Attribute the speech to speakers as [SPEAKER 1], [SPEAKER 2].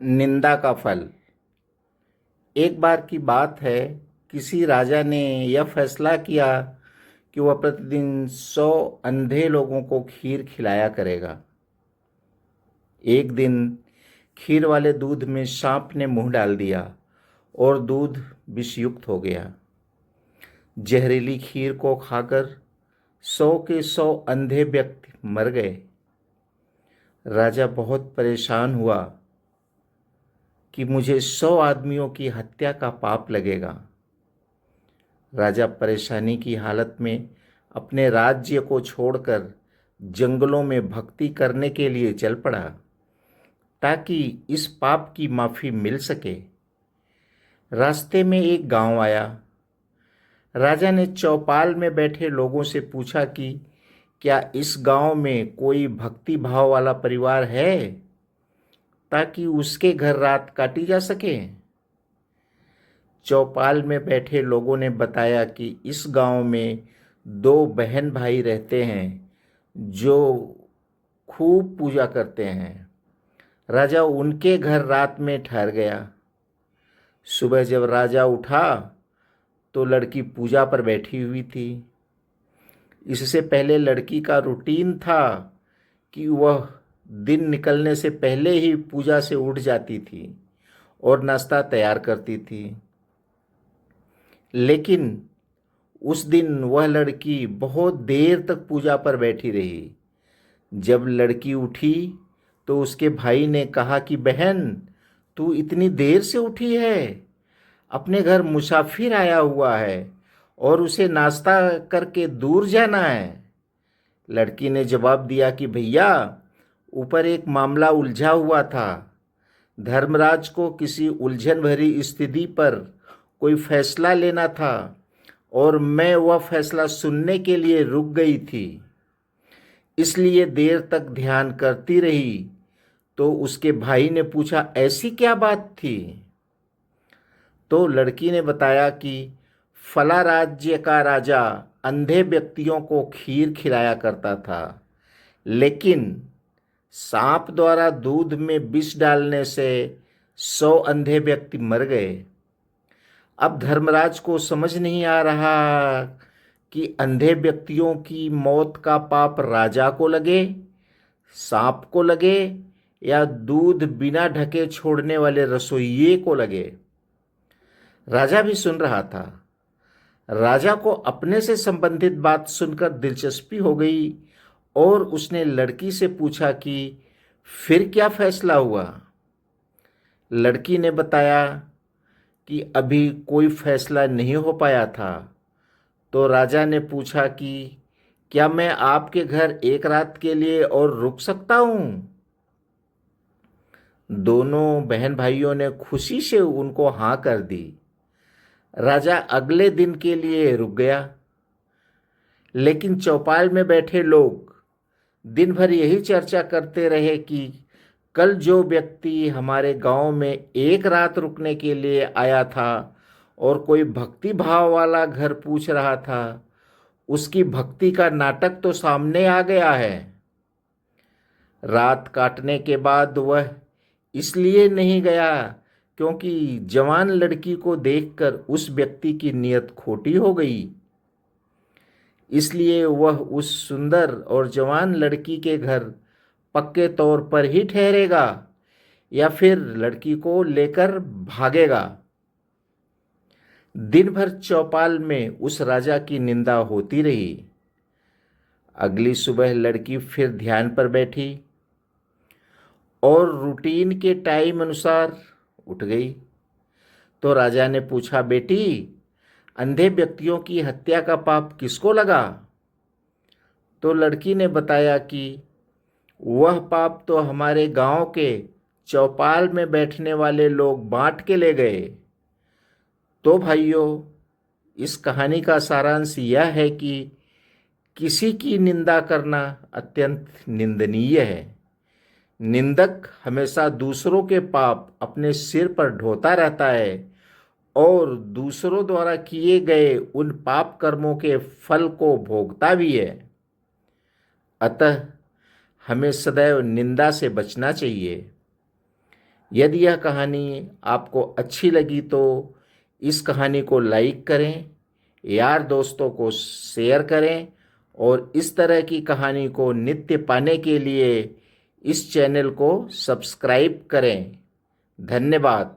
[SPEAKER 1] निंदा का फल। एक बार की बात है, किसी राजा ने यह फैसला किया कि वह प्रतिदिन 100 अंधे लोगों को खीर खिलाया करेगा। एक दिन खीर वाले दूध में सांप ने मुंह डाल दिया और दूध विषयुक्त हो गया। जहरीली खीर को खाकर 100 के 100 अंधे व्यक्ति मर गए। राजा बहुत परेशान हुआ कि मुझे 100 आदमियों की हत्या का पाप लगेगा। राजा परेशानी की हालत में अपने राज्य को छोड़कर जंगलों में भक्ति करने के लिए चल पड़ा ताकि इस पाप की माफ़ी मिल सके। रास्ते में एक गांव आया। राजा ने चौपाल में बैठे लोगों से पूछा कि क्या इस गांव में कोई भक्ति भाव वाला परिवार है ताकि उसके घर रात काटी जा सके। चौपाल में बैठे लोगों ने बताया कि इस गांव में 2 बहन भाई रहते हैं जो खूब पूजा करते हैं। राजा उनके घर रात में ठहर गया। सुबह जब राजा उठा तो लड़की पूजा पर बैठी हुई थी। इससे पहले लड़की का रूटीन था कि वह दिन निकलने से पहले ही पूजा से उठ जाती थी और नाश्ता तैयार करती थी। लेकिन उस दिन वह लड़की बहुत देर तक पूजा पर बैठी रही। जब लड़की उठी तो उसके भाई ने कहा कि बहन, तू इतनी देर से उठी है? अपने घर मुसाफिर आया हुआ है और उसे नाश्ता करके दूर जाना है। लड़की ने जवाब दिया कि भैया, ऊपर एक मामला उलझा हुआ था। धर्मराज को किसी उलझन भरी स्थिति पर कोई फैसला लेना था और मैं वह फैसला सुनने के लिए रुक गई थी, इसलिए देर तक ध्यान करती रही। तो उसके भाई ने पूछा, ऐसी क्या बात थी? तो लड़की ने बताया कि फला राज्य का राजा अंधे व्यक्तियों को खीर खिलाया करता था, लेकिन सांप द्वारा दूध में विष डालने से 100 अंधे व्यक्ति मर गए। अब धर्मराज को समझ नहीं आ रहा कि अंधे व्यक्तियों की मौत का पाप राजा को लगे, सांप को लगे या दूध बिना ढके छोड़ने वाले रसोइये को लगे। राजा भी सुन रहा था। राजा को अपने से संबंधित बात सुनकर दिलचस्पी हो गई और उसने लड़की से पूछा कि फिर क्या फैसला हुआ। लड़की ने बताया कि अभी कोई फैसला नहीं हो पाया था। तो राजा ने पूछा कि क्या मैं आपके घर एक रात के लिए और रुक सकता हूँ? दोनों बहन भाइयों ने खुशी से उनको हाँ कर दी। राजा अगले दिन के लिए रुक गया, लेकिन चौपाल में बैठे लोग दिन भर यही चर्चा करते रहे कि कल जो व्यक्ति हमारे गांव में एक रात रुकने के लिए आया था और कोई भक्ति भाव वाला घर पूछ रहा था, उसकी भक्ति का नाटक तो सामने आ गया है। रात काटने के बाद वह इसलिए नहीं गया क्योंकि जवान लड़की को देखकर उस व्यक्ति की नीयत खोटी हो गई। इसलिए वह उस सुंदर और जवान लड़की के घर पक्के तौर पर ही ठहरेगा या फिर लड़की को लेकर भागेगा। दिन भर चौपाल में उस राजा की निंदा होती रही। अगली सुबह लड़की फिर ध्यान पर बैठी और रूटीन के टाइम अनुसार उठ गई। तो राजा ने पूछा, बेटी, अंधे व्यक्तियों की हत्या का पाप किसको लगा? तो लड़की ने बताया कि वह पाप तो हमारे गांव के चौपाल में बैठने वाले लोग बांट के ले गए। तो भाइयों, इस कहानी का सारांश यह है कि किसी की निंदा करना अत्यंत निंदनीय है। निंदक हमेशा दूसरों के पाप अपने सिर पर ढोता रहता है और दूसरों द्वारा किए गए उन पाप कर्मों के फल को भोगता भी है। अतः हमें सदैव निंदा से बचना चाहिए। यदि यह कहानी आपको अच्छी लगी तो इस कहानी को लाइक करें, यार दोस्तों को शेयर करें और इस तरह की कहानी को नित्य पाने के लिए इस चैनल को सब्सक्राइब करें। धन्यवाद।